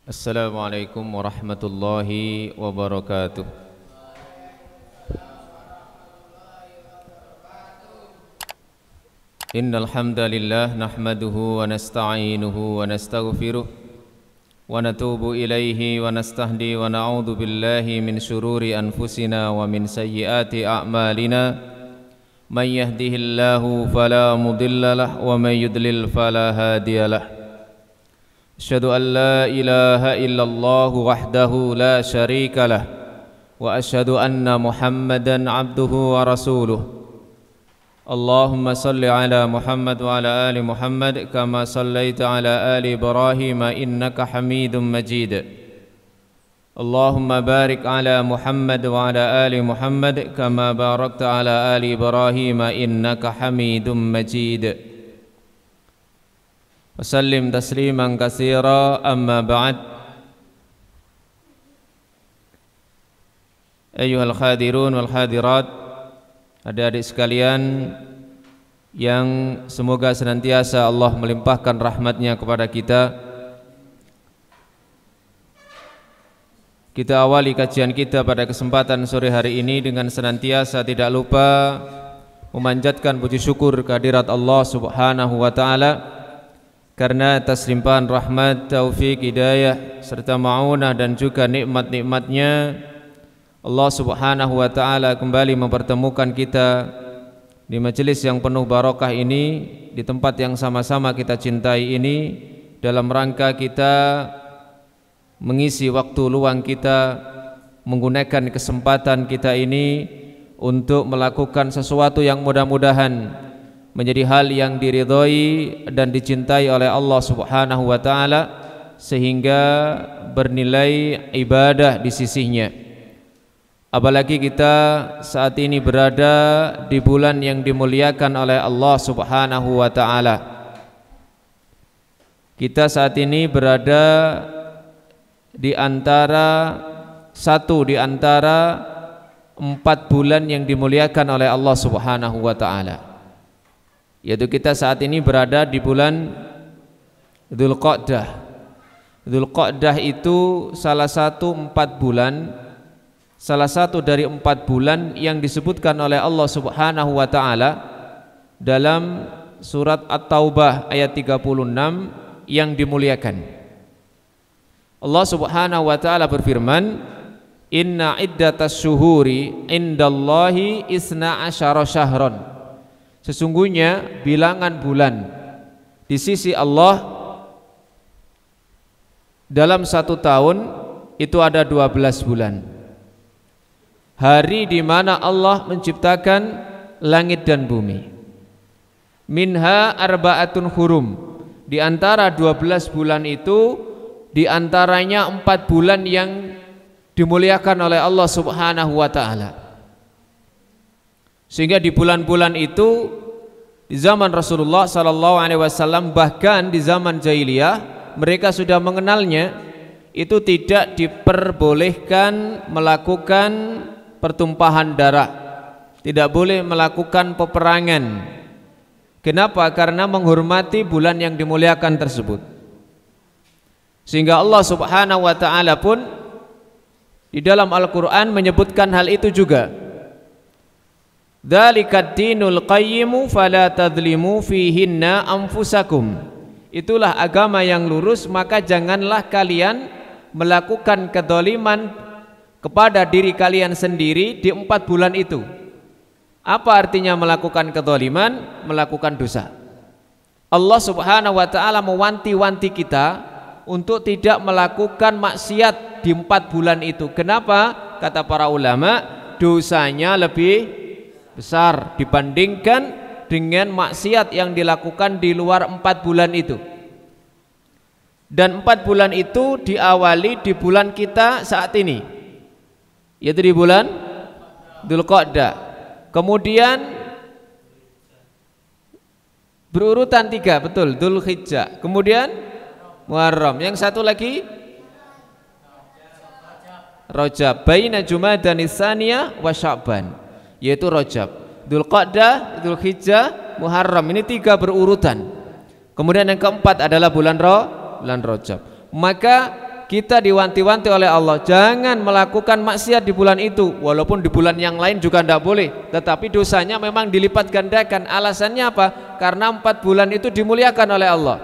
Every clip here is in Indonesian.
Assalamualaikum warahmatullahi wabarakatuh. Innal hamdalillah nahmaduhu wa nasta'inuhu wa nastaghfiruh wa natubu ilaihi wa nastahdi wa na'udzu billahi min syururi anfusina wa min sayyiati a'malina. Man yahdihillahu fala mudilla lahu wa man yudlil fala hadiyalah. Asyhadu an la ilaha illallah wahdahu la syarika lah wa asyhadu anna Muhammadan abduhu wa rasuluh. Allahumma salli ala Muhammad wa ala ali Muhammad kama sallaita ala ali Ibrahim innaka Hamidum Majid. Allahumma barik ala Muhammad wa ala ali Muhammad kama barakta ala ali Ibrahim innaka Hamidum Majid. Wasallim tasliman katsira amma ba'd. Ayyuhal khadirun wal hadirat, adik-adik sekalian yang semoga senantiasa Allah melimpahkan rahmatnya kepada kita. Kita awali kajian kita pada kesempatan sore hari ini dengan senantiasa tidak lupa memanjatkan puji syukur kehadirat Allah Subhanahu wa taala, karena atas limpahan rahmat, taufik, hidayah serta ma'unah dan juga nikmat-nikmatnya Allah Subhanahu wa taala kembali mempertemukan kita di majelis yang penuh barakah ini, di tempat yang sama-sama kita cintai ini, dalam rangka kita mengisi waktu luang kita, menggunakan kesempatan kita ini untuk melakukan sesuatu yang mudah-mudahan menjadi hal yang diridhoi dan dicintai oleh Allah Subhanahu wa taala, sehingga bernilai ibadah di sisinya. Apalagi kita saat ini berada di bulan yang dimuliakan oleh Allah Subhanahu wa taala. Kita saat ini berada di antara satu di antara 4 bulan yang dimuliakan oleh Allah Subhanahu wa taala, yaitu kita saat ini berada di bulan Dzulqa'dah. Dzulqa'dah itu salah satu dari 4 bulan yang disebutkan oleh Allah Subhanahu wa taala dalam surat At-Taubah ayat 36 yang dimuliakan. Allah Subhanahu wa taala berfirman, "Inna iddatas syuhuri indallahi isna asyara syahron." Sesungguhnya bilangan bulan di sisi Allah dalam 1 tahun itu ada 12 bulan. Hari di mana Allah menciptakan langit dan bumi. Minha arba'atun hurum. Di antara 12 bulan itu, di antaranya 4 bulan yang dimuliakan oleh Allah Subhanahu wa taala. Sehingga di bulan-bulan itu di zaman Rasulullah sallallahu alaihi wasallam, bahkan di zaman jahiliyah mereka sudah mengenalnya, itu tidak diperbolehkan melakukan pertumpahan darah, tidak boleh melakukan peperangan. Kenapa? Karena menghormati bulan yang dimuliakan tersebut. Sehingga Allah Subhanahu wa taala pun di dalam Al-Qur'an menyebutkan hal itu juga. Dzalikad dinul qayyimu fala tadzlimu fihinna anfusakum. Itulah agama yang lurus, maka janganlah kalian melakukan kedzaliman kepada diri kalian sendiri di 4 bulan itu. Apa artinya melakukan kedzaliman? Melakukan dosa. Allah Subhanahu wa taala mewanti-wanti kita untuk tidak melakukan maksiat di 4 bulan itu. Kenapa? Kata para ulama, dosanya lebih besar dibandingkan dengan maksiat yang dilakukan di luar 4 bulan itu. Dan 4 bulan itu diawali di bulan kita saat ini, yaitu di bulan Dzulqa'dah. Kemudian berurutan 3, betul, Dzulhijjah, kemudian Muharram, yang satu lagi Rajab, baina Jumadhan Tsaniyah wa Sya'ban, yaitu Rajab, Dzulqa'dah, Dzulhijjah, Muharram. Ini 3 berurutan. Kemudian yang keempat adalah bulan Rajab. Maka kita diwanti-wanti oleh Allah, jangan melakukan maksiat di bulan itu. Walaupun di bulan yang lain juga tidak boleh, tetapi dosanya memang dilipat gandakan. Alasannya apa? Karena 4 bulan itu dimuliakan oleh Allah.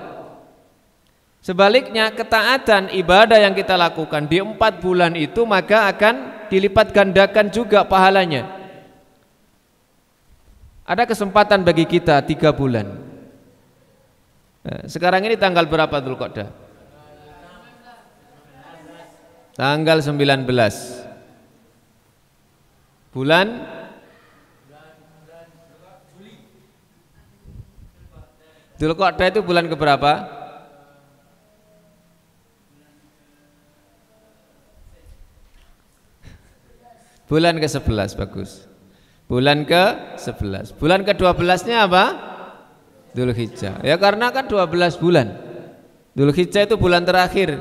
Sebaliknya ketaatan ibadah yang kita lakukan di 4 bulan itu maka akan dilipat gandakan juga pahalanya. Ada kesempatan bagi kita 3 bulan. Sekarang ini tanggal berapa Dzulqa'dah? Tanggal 19 bulan Dzulqa'dah itu bulan keberapa? Bulan ke-11, bagus. Bulan ke-11. Bulan ke-12-nya apa? Dzulhijjah. Ya karena kan 12 bulan. Dzulhijjah itu bulan terakhir.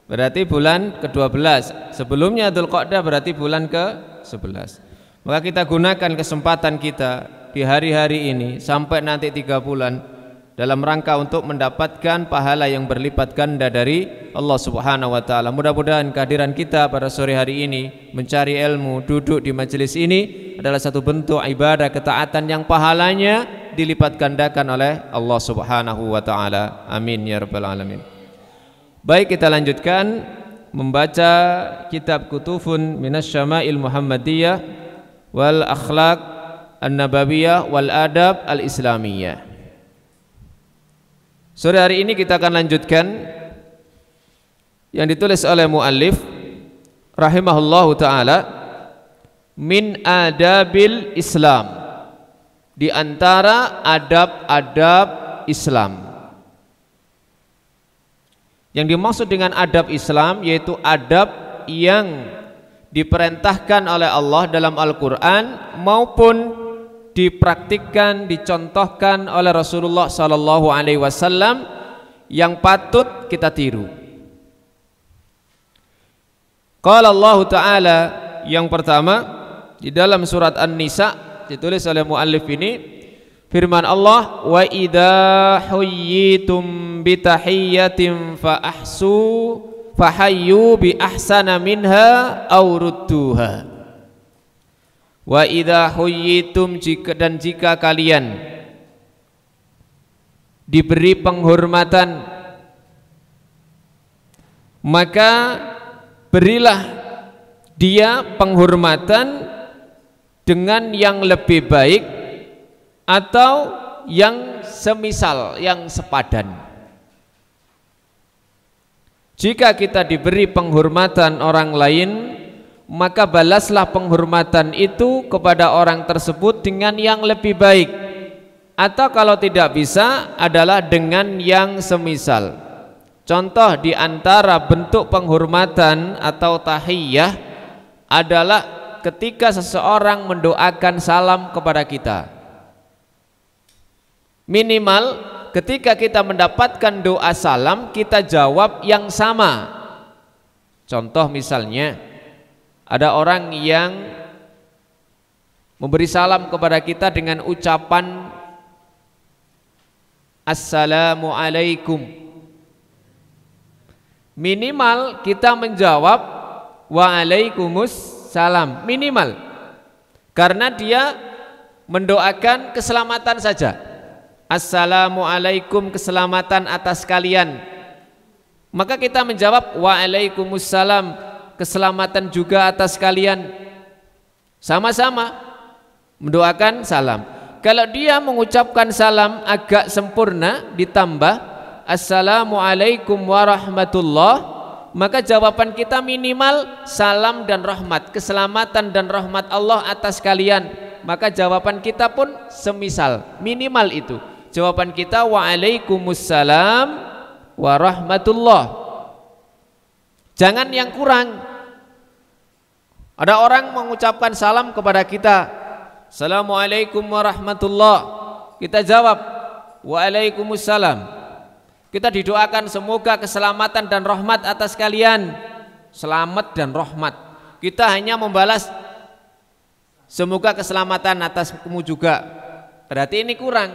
Berarti bulan ke-12. Sebelumnya Dzulqa'dah berarti bulan ke-11. Maka kita gunakan kesempatan kita di hari-hari ini sampai nanti 3 bulan dalam rangka untuk mendapatkan pahala yang berlipat ganda dari Allah Subhanahu wa taala. Mudah-mudahan kehadiran kita pada sore hari ini mencari ilmu, duduk di majelis ini adalah satu bentuk ibadah ketaatan yang pahalanya dilipat gandakan oleh Allah Subhanahu wa taala. Amin ya rabbal alamin. Baik, kita lanjutkan membaca kitab Kutufun Minasyama'il Muhammadiyah wal Akhlaq An-Nabawiyah wal Adab Al-Islamiyah. Sore hari ini kita akan lanjutkan yang ditulis oleh muallif rahimahullahu taala, min adabil Islam, di antara adab-adab Islam. Yang dimaksud dengan adab Islam yaitu adab yang diperintahkan oleh Allah dalam Al-Quran maupun dipraktikkan, dicontohkan oleh Rasulullah Sallallahu Alaihi Wasallam yang patut kita tiru. Qala Allah Ta'ala, yang pertama di dalam surat An-Nisa ditulis oleh muallif ini, firman Allah, wa idza huyyitum bi tahiyyatin fa hayyu bi ahsana minha aw rudduha. Wa idza huyyitum, jika kalian diberi penghormatan, maka berilah dia penghormatan dengan yang lebih baik atau yang semisal, yang sepadan. Jika kita diberi penghormatan orang lain, maka balaslah penghormatan itu kepada orang tersebut dengan yang lebih baik, atau kalau tidak bisa adalah dengan yang semisal. Contoh di antara bentuk penghormatan atau tahiyyah adalah ketika seseorang mendoakan salam kepada kita. Minimal ketika kita mendapatkan doa salam, kita jawab yang sama. Contoh misalnya, ada orang yang memberi salam kepada kita dengan ucapan Assalamualaikum. Minimal kita menjawab Waalaikumsalam, minimal, karena dia mendoakan keselamatan saja. Assalamualaikum, keselamatan atas kalian. Maka kita menjawab Waalaikumsalam, keselamatan juga atas kalian. Sama-sama mendoakan salam. Kalau dia mengucapkan salam agak sempurna ditambah Assalamualaikum warahmatullah, maka jawaban kita minimal salam dan rahmat, keselamatan dan rahmat Allah atas kalian. Maka jawaban kita pun semisal, minimal itu. Jawaban kita Waalaikumsalam warahmatullah. Jangan yang kurang. Ada orang mengucapkan salam kepada kita, Assalamualaikum warahmatullah, kita jawab Waalaikumsalam. Kita didoakan semoga keselamatan dan rahmat atas kalian. Selamat dan rahmat. Kita hanya membalas semoga keselamatan atasmu juga. Berarti ini kurang.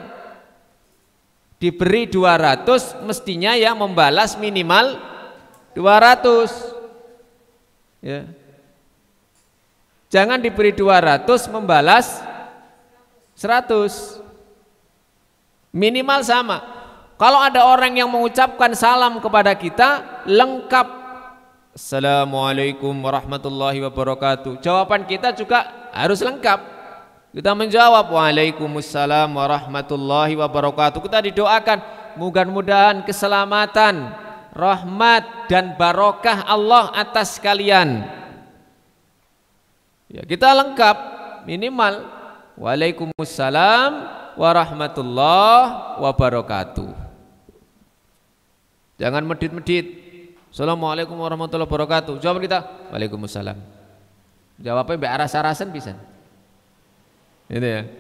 Diberi 200, mestinya ya membalas minimal 200. Ya. Jangan diberi 200 membalas 100. Minimal sama. Kalau ada orang yang mengucapkan salam kepada kita lengkap, Assalamualaikum warahmatullahi wabarakatuh, jawaban kita juga harus lengkap. Kita menjawab Waalaikumsalam warahmatullahi wabarakatuh. Kita didoakan mudah-mudahan keselamatan, rahmat dan barokah Allah atas kalian. Ya, kita lengkap, minimal Waalaikumsalam warahmatullahi wabarakatuh. Jangan medit-medit. Assalamualaikum warahmatullahi wabarakatuh. Jawab kita Waalaikumsalam. Jawabnya mbak aras-arasan bisa. Itu ya.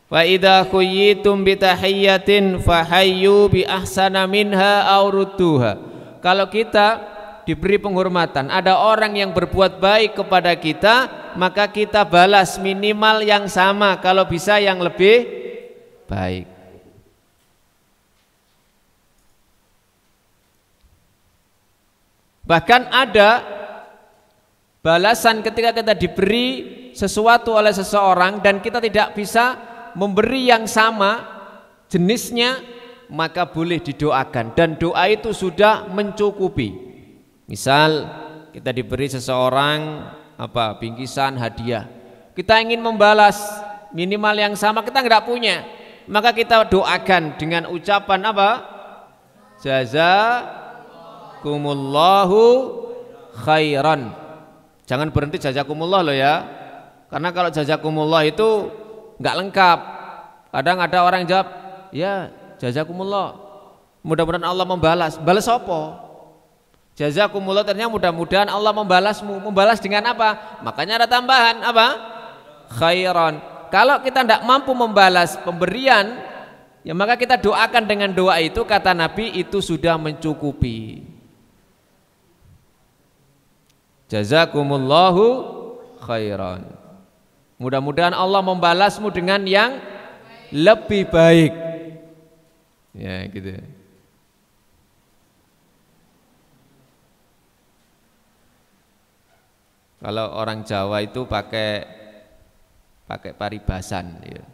Fa idza khuyyitum bi tahiyyatin fahayyu bi ahsana minha aw rudduha. Kalau kita diberi penghormatan, ada orang yang berbuat baik kepada kita, maka kita balas minimal yang sama, kalau bisa yang lebih baik. Bahkan ada balasan ketika kita diberi sesuatu oleh seseorang dan kita tidak bisa memberi yang sama jenisnya, maka boleh didoakan dan doa itu sudah mencukupi. Misal kita diberi seseorang bingkisan hadiah, kita ingin membalas minimal yang sama, kita nggak punya, maka kita doakan dengan ucapan jazakumullahu khairan. Jangan berhenti jazakumullah loh ya, karena kalau jazakumullah itu nggak lengkap. Kadang ada orang jawab ya jazakumullah, mudah-mudahan Allah membalas. Balas apa? Jazakumullah ternyata mudah-mudahan Allah membalasmu. Membalas dengan apa? Makanya ada tambahan khairan. Kalau kita tidak mampu membalas pemberian, ya maka kita doakan dengan doa itu, kata Nabi, itu sudah mencukupi. Jazakumullahu khairan. Mudah-mudahan Allah membalasmu dengan yang lebih baik. Ya gitu. Kalau orang Jawa itu pakai paribasan ya.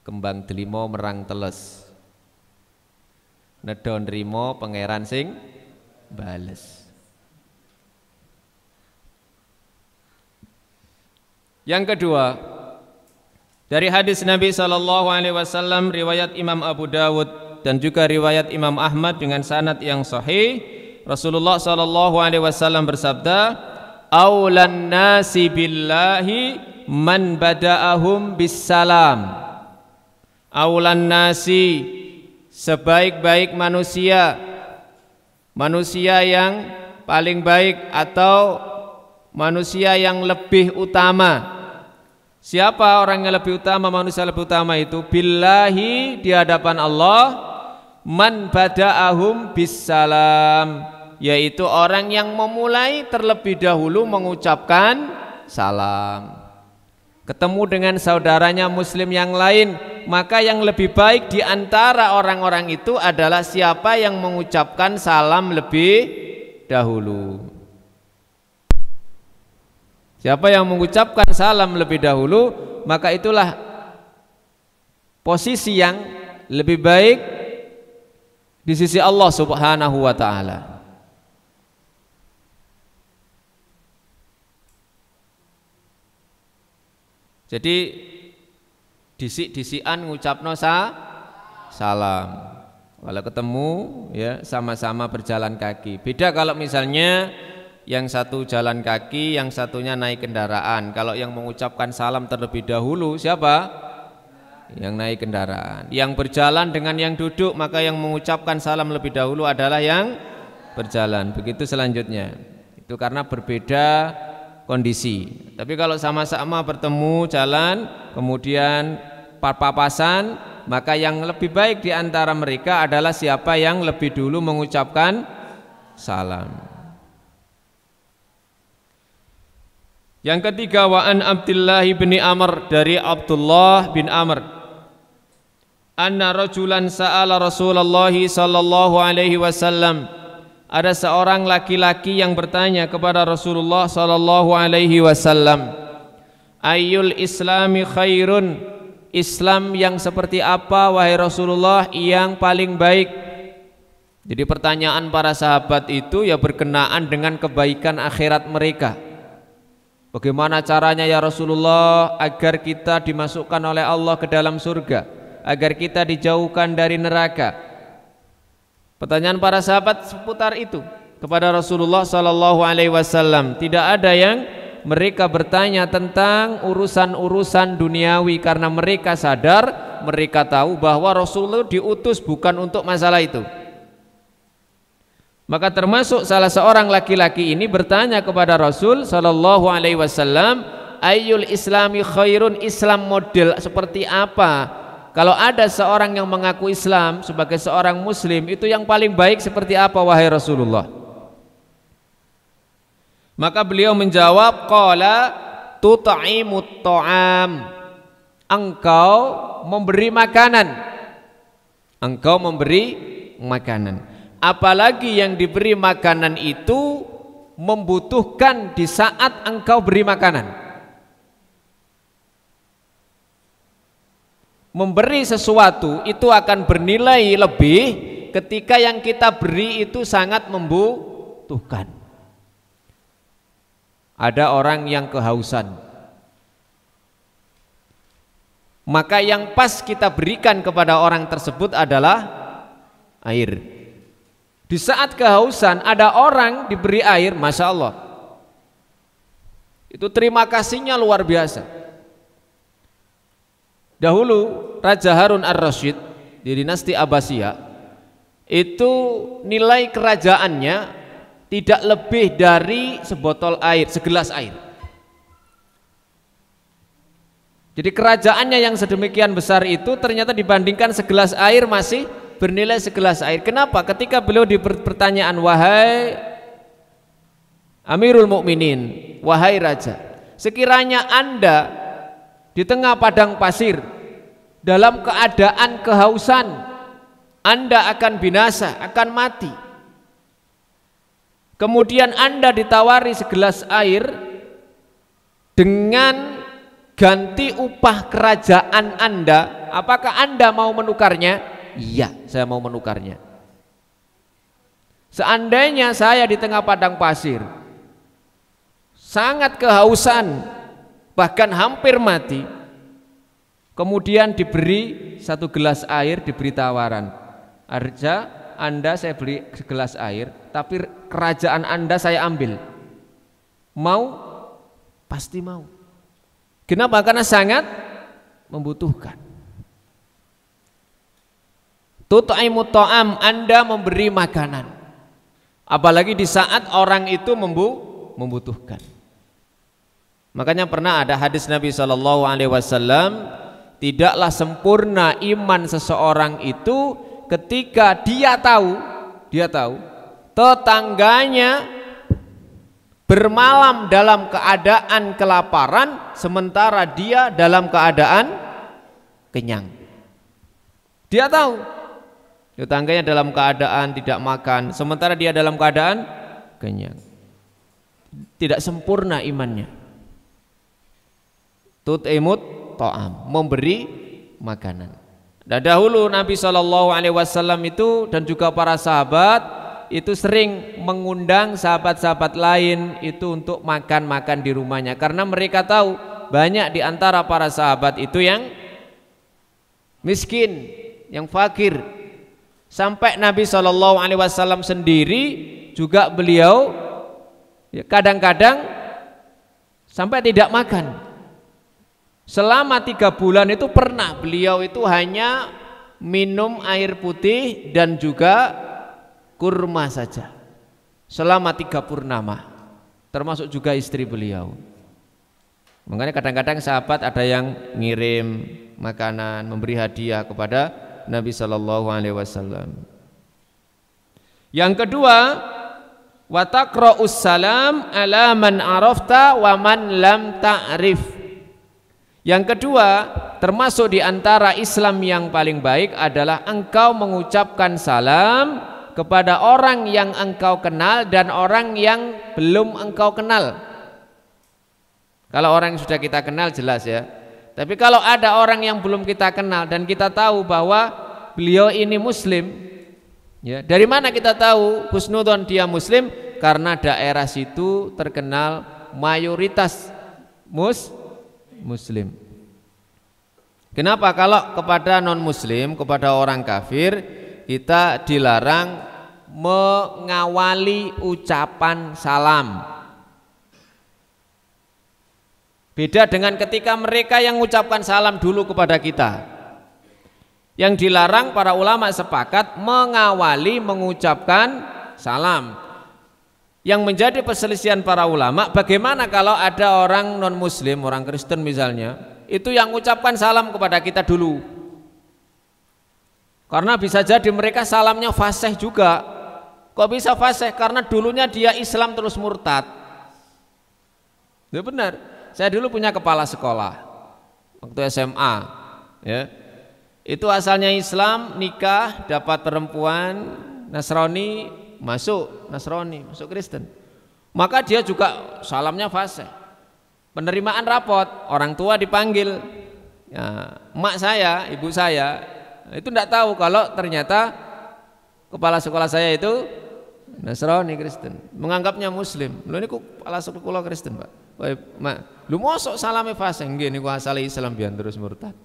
Kembang delimo merang teles, nedon rimo pangeran sing bales. Yang kedua, dari hadis Nabi SAW riwayat Imam Abu Dawud dan juga riwayat Imam Ahmad dengan sanad yang sahih, Rasulullah SAW bersabda, aulan nasi billahi man bada'ahum bisalam. Aulan nasi, sebaik-baik manusia, manusia yang paling baik atau manusia yang lebih utama. Siapa orang yang lebih utama, manusia lebih utama itu? Billahi, di hadapan Allah, man bada'ahum bisalam, yaitu orang yang memulai terlebih dahulu mengucapkan salam. Ketemu dengan saudaranya muslim yang lain, maka yang lebih baik di antara orang-orang itu adalah siapa yang mengucapkan salam lebih dahulu. Siapa yang mengucapkan salam lebih dahulu, maka itulah posisi yang lebih baik di sisi Allah Subhanahu wa ta'ala. Jadi disik-disikan ngucapno salam. Kalau ketemu ya sama-sama berjalan kaki. Beda kalau misalnya yang satu jalan kaki, yang satunya naik kendaraan. Kalau yang mengucapkan salam terlebih dahulu siapa? Yang naik kendaraan. Yang berjalan dengan yang duduk, maka yang mengucapkan salam lebih dahulu adalah yang berjalan. Begitu selanjutnya. Itu karena berbeda kondisi. Tapi kalau sama-sama bertemu jalan, kemudian papasan, maka yang lebih baik di antara mereka adalah siapa yang lebih dulu mengucapkan salam. Yang ketiga, wa an Abdullah bin Amr, dari Abdullah bin Amr, anna rajulan sa'ala Rasulullah sallallahu alaihi wasallam ada seorang laki-laki yang bertanya kepada Rasulullah sallallahu alaihi wasallam, ayyul islami khairun, Islam yang seperti apa wahai Rasulullah yang paling baik? Jadi pertanyaan para sahabat itu ya berkenaan dengan kebaikan akhirat mereka. Bagaimana caranya ya Rasulullah agar kita dimasukkan oleh Allah ke dalam surga, agar kita dijauhkan dari neraka? Pertanyaan para sahabat seputar itu kepada Rasulullah sallallahu alaihi wasallam. Tidak ada yang mereka bertanya tentang urusan-urusan duniawi karena mereka sadar, mereka tahu bahwa Rasulullah diutus bukan untuk masalah itu. Maka termasuk salah seorang laki-laki ini bertanya kepada Rasul sallallahu alaihi wasallam, ayyul islami khairun, Islam model seperti apa? Kalau ada seorang yang mengaku Islam sebagai seorang muslim, itu yang paling baik seperti apa wahai Rasulullah? Maka beliau menjawab, qala tut'imut ta'am, engkau memberi makanan. Engkau memberi makanan. Apalagi yang diberi makanan itu membutuhkan di saat engkau beri makanan. Memberi sesuatu itu akan bernilai lebih ketika yang kita beri itu sangat membutuhkan. Ada orang yang kehausan, maka yang pas kita berikan kepada orang tersebut adalah air. Di saat kehausan ada orang diberi air, Masya Allah, itu terima kasihnya luar biasa. Dahulu Raja Harun ar-Rasyid di dinasti Abbasiyah itu nilai kerajaannya tidak lebih dari sebotol air, segelas air. Jadi kerajaannya yang sedemikian besar itu ternyata dibandingkan segelas air masih bernilai segelas air. Kenapa? Ketika beliau diberi pertanyaan, wahai Amirul Mukminin, wahai Raja, sekiranya Anda di tengah padang pasir dalam keadaan kehausan, Anda akan binasa, akan mati. Kemudian Anda ditawari segelas air dengan ganti upah kerajaan Anda, apakah Anda mau menukarnya? Iya, saya mau menukarnya. Seandainya saya di tengah padang pasir sangat kehausan, bahkan hampir mati, kemudian diberi satu gelas air, diberi tawaran, Arja, Anda saya beri segelas air, tapi kerajaan Anda saya ambil, mau? Pasti mau. Kenapa? Karena sangat membutuhkan. Tut'imut ta'am, Anda memberi makanan, apalagi di saat orang itu membutuhkan. Makanya pernah ada hadis Nabi sallallahu alaihi wasallam, tidaklah sempurna iman seseorang itu ketika dia tahu tetangganya bermalam dalam keadaan kelaparan sementara dia dalam keadaan kenyang. Dia tahu tetangganya dalam keadaan tidak makan sementara dia dalam keadaan kenyang. Tidak sempurna imannya. Tut'imut ta'am, memberi makanan. Dan dahulu Nabi SAW itu dan juga para sahabat itu sering mengundang sahabat-sahabat lain itu untuk makan-makan di rumahnya, karena mereka tahu banyak di antara para sahabat itu yang miskin, yang fakir. Sampai Nabi SAW sendiri juga beliau kadang-kadang sampai tidak makan. Selama 3 bulan itu pernah beliau itu hanya minum air putih dan juga kurma saja selama 3 purnama, termasuk juga istri beliau. Makanya kadang-kadang sahabat ada yang ngirim makanan, memberi hadiah kepada Nabi Sallallahu Alaihi Wasallam. Yang kedua, wa taqra'us salam ala man arafta wa man lam ta'rif. Yang kedua, termasuk di antara Islam yang paling baik adalah engkau mengucapkan salam kepada orang yang engkau kenal dan orang yang belum engkau kenal. Kalau orang yang sudah kita kenal jelas ya. Tapi kalau ada orang yang belum kita kenal dan kita tahu bahwa beliau ini muslim, ya, dari mana kita tahu husnudzon dia muslim? Karena daerah situ terkenal mayoritas muslim. Kenapa kalau kepada non muslim, kepada orang kafir kita dilarang mengawali ucapan salam? Beda dengan ketika mereka yang mengucapkan salam dulu kepada kita. Yang dilarang para ulama sepakat mengawali mengucapkan salam. Yang menjadi perselisihan para ulama, bagaimana kalau ada orang non muslim, orang Kristen misalnya, itu yang mengucapkan salam kepada kita dulu. Karena bisa jadi mereka salamnya fasih juga. Kok bisa fasih? Karena dulunya dia Islam terus murtad. Ya benar. Saya dulu punya kepala sekolah waktu SMA, ya. Itu asalnya Islam, nikah, dapat perempuan Nasrani, masuk Nasrani, masuk Kristen. Maka dia juga salamnya fasih. Penerimaan rapot, orang tua dipanggil, ya, emak saya, ibu saya, itu tidak tahu kalau ternyata kepala sekolah saya itu Nasrani Kristen, menganggapnya Muslim. Lu ini kepala sekolah Kristen, Pak. Mak, lu mosok salame fasih, nggih niku asale Islam biar terus murtad.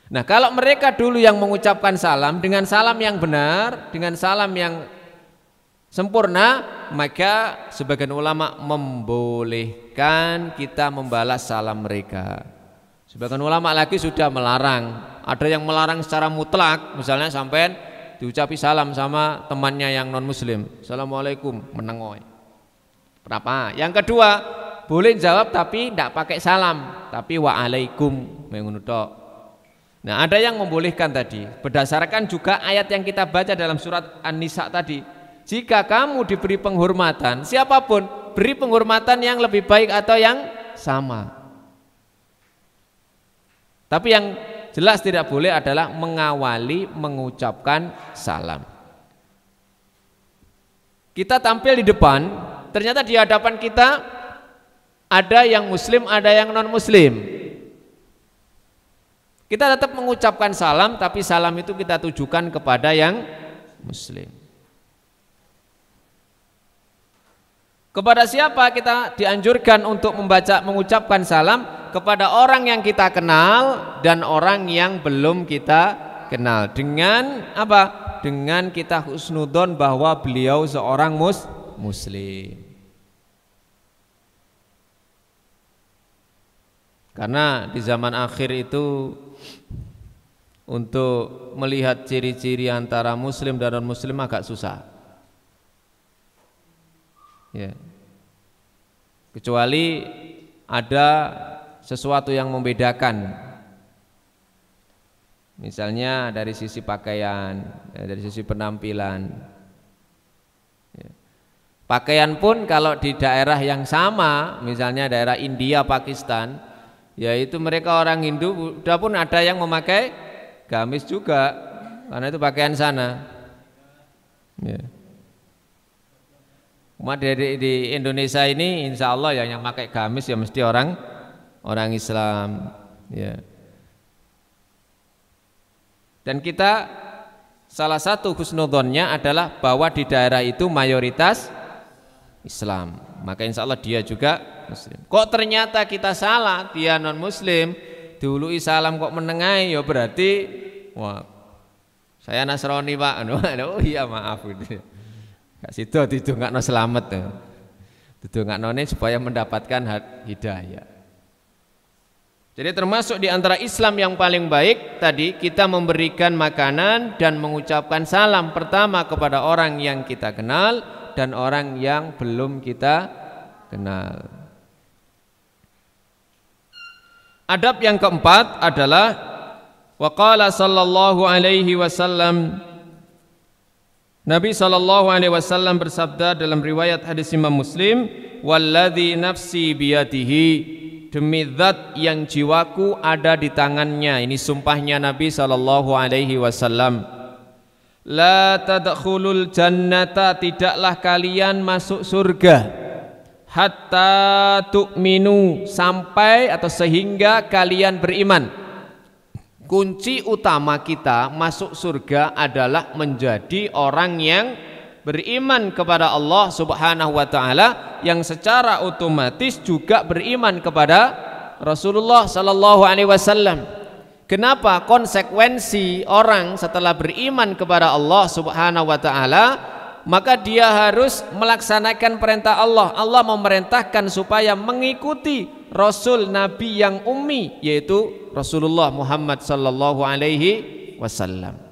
Nah, kalau mereka dulu yang mengucapkan salam dengan salam yang benar, dengan salam yang sempurna, maka sebagian ulama membolehkan kita membalas salam mereka. Sebagian ulama lagi sudah melarang. Ada yang melarang secara mutlak, misalnya sampai diucapi salam sama temannya yang non muslim, assalamualaikum, menengoy. Berapa? Yang kedua, boleh jawab tapi tidak pakai salam, tapi waalaikum mengunut. Nah, ada yang membolehkan tadi berdasarkan juga ayat yang kita baca dalam surat An-Nisa tadi. Jika kamu diberi penghormatan, siapapun beri penghormatan yang lebih baik atau yang sama. Tapi yang jelas tidak boleh adalah mengawali mengucapkan salam. Kita tampil di depan, ternyata di hadapan kita ada yang muslim, ada yang non muslim. Kita tetap mengucapkan salam, tapi salam itu kita tujukan kepada yang muslim. Kepada siapa kita dianjurkan untuk mengucapkan salam? Kepada orang yang kita kenal dan orang yang belum kita kenal. Dengan apa? Dengan kita husnudzon bahwa beliau seorang muslim. Karena di zaman akhir itu untuk melihat ciri-ciri antara muslim dan non muslim agak susah, ya. Kecuali ada sesuatu yang membedakan, misalnya dari sisi pakaian, ya, dari sisi penampilan, ya. Pakaian pun kalau di daerah yang sama, misalnya daerah India, Pakistan, yaitu mereka orang Hindu, udah pun ada yang memakai gamis juga, karena itu pakaian sana, ya. Umat di Indonesia ini insya Allah ya yang pakai gamis ya mesti orang Islam, ya. Dan kita salah satu husnudzonnya adalah bahwa di daerah itu mayoritas Islam, maka insya Allah dia juga muslim. Kok ternyata kita salah, dia non muslim, dului salam kok menengai, ya berarti wah saya Nasrani Pak. Oh iya maaf gitu. Gak situ didongakno selamat tuh. Didongaknone supaya mendapatkan hidayah. Jadi termasuk di antara Islam yang paling baik tadi kita memberikan makanan dan mengucapkan salam pertama kepada orang yang kita kenal dan orang yang belum kita kenal. Adab yang keempat adalah waqala sallallahu alaihi wasallam, Nabi sallallahu alaihi wasallam bersabda dalam riwayat hadis Imam Muslim, walladzi nafsi biyadihi, demi zat yang jiwaku ada di tangannya. Ini sumpahnya Nabi sallallahu alaihi wasallam. La tadkhulul jannata, tidaklah kalian masuk surga, hatta tu'minu, sampai atau sehingga kalian beriman. Kunci utama kita masuk surga adalah menjadi orang yang beriman kepada Allah Subhanahu wa taala, yang secara otomatis juga beriman kepada Rasulullah sallallahu alaihi wasallam. Kenapa? Konsekuensi orang setelah beriman kepada Allah Subhanahu wa taala, maka dia harus melaksanakan perintah Allah. Allah memerintahkan supaya mengikuti Rasul Nabi yang ummi, yaitu Rasulullah Muhammad sallallahu alaihi wasallam.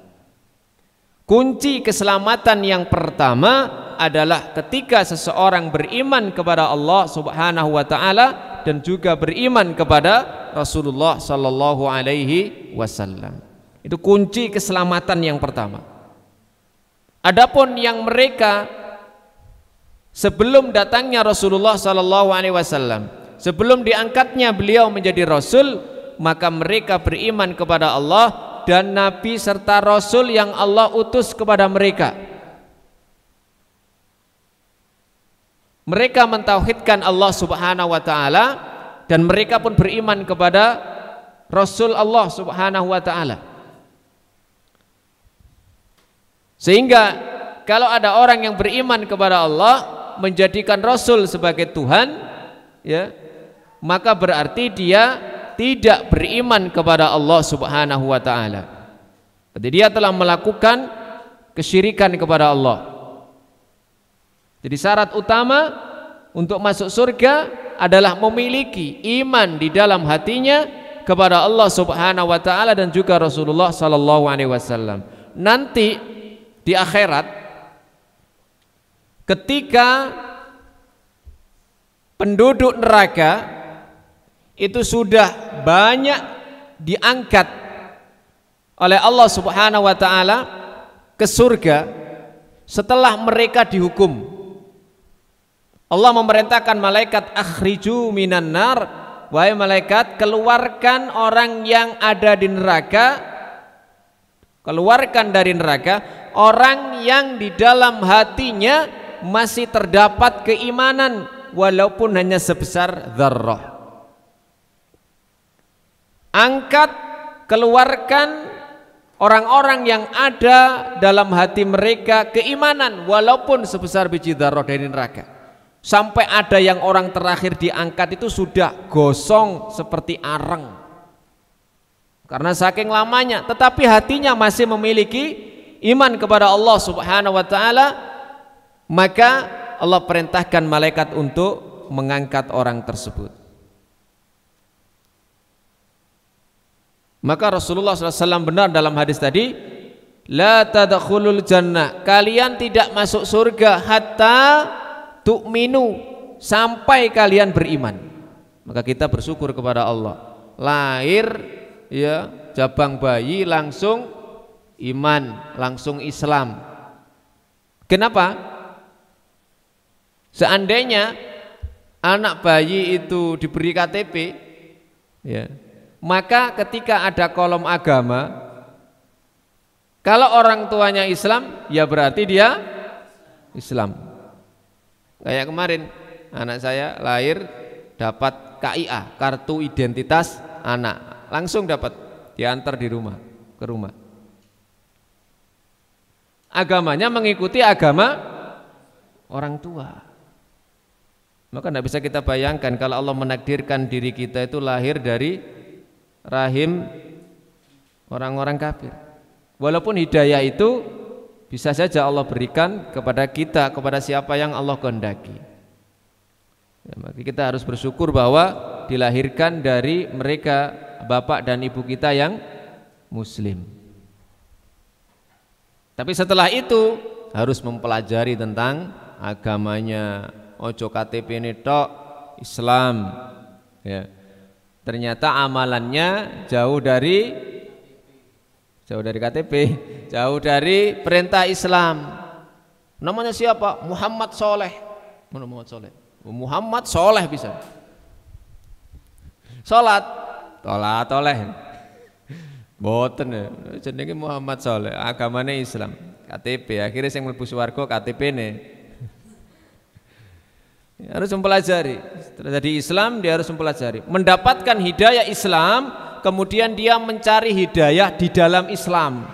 Kunci keselamatan yang pertama adalah ketika seseorang beriman kepada Allah Subhanahu wa taala dan juga beriman kepada Rasulullah sallallahu alaihi wasallam. Itu kunci keselamatan yang pertama. Adapun yang mereka sebelum datangnya Rasulullah sallallahu alaihi wasallam, sebelum diangkatnya beliau menjadi rasul, maka mereka beriman kepada Allah dan nabi serta rasul yang Allah utus kepada mereka. Mereka mentauhidkan Allah Subhanahu wa taala dan mereka pun beriman kepada Rasul Allah Subhanahu wa taala. Sehingga kalau ada orang yang beriman kepada Allah, menjadikan Rasul sebagai Tuhan, ya, maka berarti dia tidak beriman kepada Allah Subhanahu wa taala. Jadi dia telah melakukan kesyirikan kepada Allah. Jadi syarat utama untuk masuk surga adalah memiliki iman di dalam hatinya kepada Allah Subhanahu wa taala dan juga Rasulullah sallallahu alaihi wasallam. Nanti di akhirat ketika penduduk neraka itu sudah banyak diangkat oleh Allah Subhanahu wa taala ke surga, setelah mereka dihukum, Allah memerintahkan malaikat akhriju minan nar, wahai malaikat, keluarkan orang yang ada di neraka, keluarkan dari neraka orang yang di dalam hatinya masih terdapat keimanan walaupun hanya sebesar dzarrah. Angkat, keluarkan orang-orang yang ada dalam hati mereka keimanan walaupun sebesar biji dzarrah dari neraka. Sampai ada yang orang terakhir diangkat itu sudah gosong seperti areng karena saking lamanya, tetapi hatinya masih memiliki iman kepada Allah Subhanahu wa taala, maka Allah perintahkan malaikat untuk mengangkat orang tersebut. Maka Rasulullah SAW benar dalam hadis tadi, la tadkhulul jannah, kalian tidak masuk surga hatta tu'minu, sampai kalian beriman. Maka kita bersyukur kepada Allah, lahir ya jabang bayi langsung iman, langsung Islam. Kenapa? Seandainya anak bayi itu diberi KTP, ya, maka ketika ada kolom agama, kalau orang tuanya Islam, ya berarti dia Islam. Kayak kemarin anak saya lahir dapat KIA, kartu identitas anak, langsung dapat, diantar di rumah, ke rumah. Agamanya mengikuti agama orang tua. Maka tidak bisa kita bayangkan kalau Allah menakdirkan diri kita itu lahir dari rahim orang-orang kafir. Walaupun hidayah itu bisa saja Allah berikan kepada kita, kepada siapa yang Allah kehendaki. Ya, maka kita harus bersyukur bahwa dilahirkan dari mereka, bapak dan ibu kita yang muslim. Tapi setelah itu harus mempelajari tentang agamanya. Ojo KTP ini tok Islam, ya. Ternyata amalannya jauh dari KTP, jauh dari perintah Islam. Namanya siapa? Muhammad Soleh. Mana Muhammad Soleh? Muhammad Soleh bisa. Salat oleh. Boten ya. Jenenge Muhammad Soleh, agamanya Islam. KTP. Akhirnya yang mlebu swarga KTP-ne. Harus mempelajari. Jadi Islam dia harus mempelajari. Mendapatkan hidayah Islam, kemudian dia mencari hidayah di dalam Islam.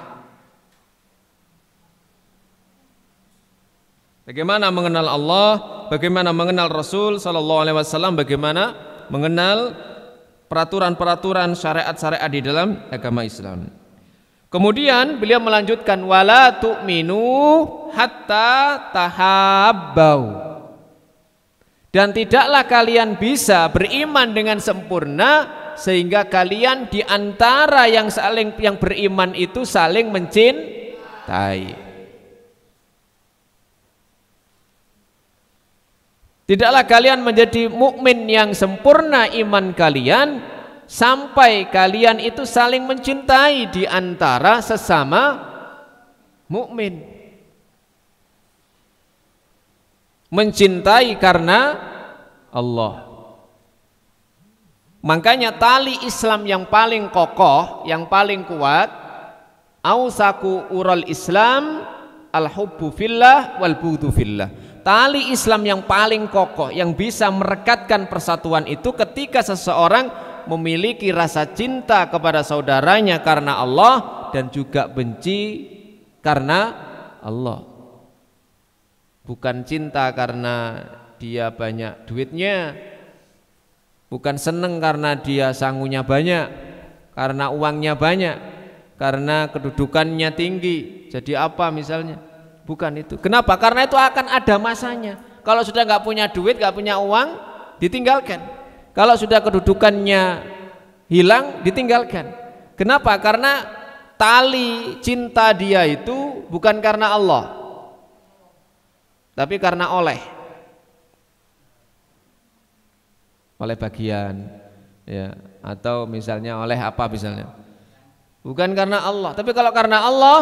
Bagaimana mengenal Allah, bagaimana mengenal Rasul sallallahu alaihi wasallam, bagaimana mengenal peraturan-peraturan syariat-syariat di dalam agama Islam. Kemudian beliau melanjutkan wala tu'minu hatta tahabbau. Dan tidaklah kalian bisa beriman dengan sempurna sehingga kalian di antara yang beriman itu saling mencintai. Tidaklah kalian menjadi mukmin yang sempurna iman kalian sampai kalian itu saling mencintai di antara sesama mukmin. Mencintai karena Allah. Makanya tali Islam yang paling kokoh, yang paling kuat, ausaku ural Islam al-hubbu fillah wal bughdu fillah. Tali Islam yang paling kokoh yang bisa merekatkan persatuan itu ketika seseorang memiliki rasa cinta kepada saudaranya karena Allah dan juga benci karena Allah. Bukan cinta karena dia banyak duitnya, bukan seneng karena dia sangunya banyak, karena uangnya banyak, karena kedudukannya tinggi. Jadi apa misalnya? Bukan itu. Kenapa? Karena itu akan ada masanya. Kalau sudah nggak punya duit, nggak punya uang, ditinggalkan. Kalau sudah kedudukannya hilang, ditinggalkan. Kenapa? Karena tali cinta dia itu bukan karena Allah, tapi karena oleh bagian, ya, atau misalnya oleh apa misalnya. Bukan karena Allah, tapi kalau karena Allah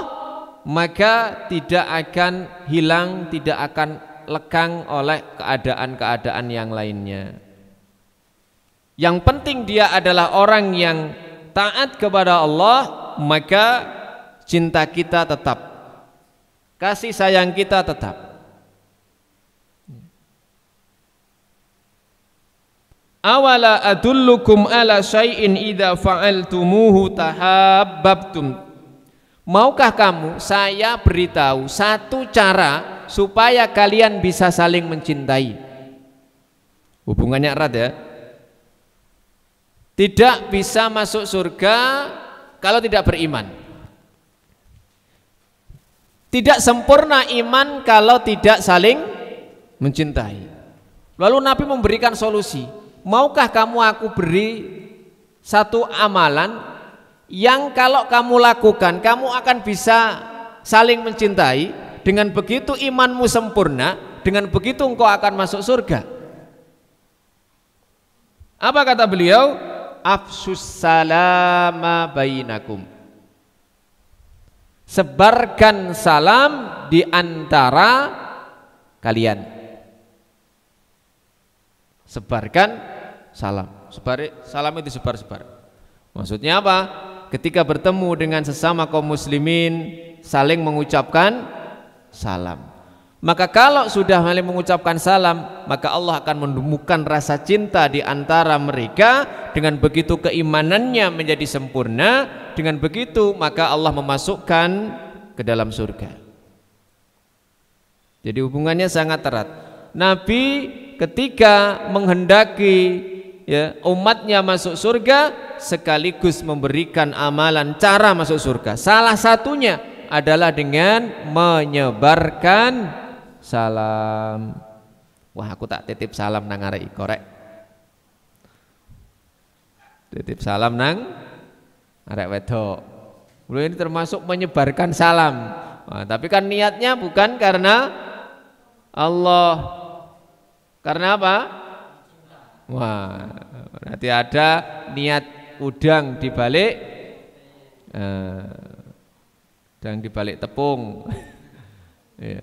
maka tidak akan hilang, tidak akan lekang oleh keadaan-keadaan yang lainnya. Yang penting dia adalah orang yang taat kepada Allah, maka cinta kita tetap, kasih sayang kita tetap. Awala adullukum ala syai'in idza fa'altumuhu tahabbabtum. Maukah kamu saya beritahu satu cara supaya kalian bisa saling mencintai? Hubungannya erat ya. Tidak bisa masuk surga kalau tidak beriman. Tidak sempurna iman kalau tidak saling mencintai. Lalu Nabi memberikan solusi. Maukah kamu aku beri satu amalan yang kalau kamu lakukan kamu akan bisa saling mencintai, dengan begitu imanmu sempurna, dengan begitu engkau akan masuk surga. Apa kata beliau? Afsus salama bainakum. Sebarkan salam di antara kalian. Sebarkan salam. Salam itu sebar-sebar. Maksudnya apa? Ketika bertemu dengan sesama kaum muslimin saling mengucapkan salam. Maka kalau sudah saling mengucapkan salam, maka Allah akan menemukan rasa cinta di antara mereka. Dengan begitu keimanannya menjadi sempurna. Dengan begitu maka Allah memasukkan ke dalam surga. Jadi hubungannya sangat erat. Nabi ketika menghendaki umatnya masuk surga sekaligus memberikan amalan cara masuk surga. Salah satunya adalah dengan menyebarkan salam. Wah, aku tak titip salam nang arek korek. Titip salam nang arek wedok. Ini termasuk menyebarkan salam. Nah, tapi kan niatnya bukan karena Allah. Karena apa? Wah, berarti ada niat udang di balik tepung. Ya.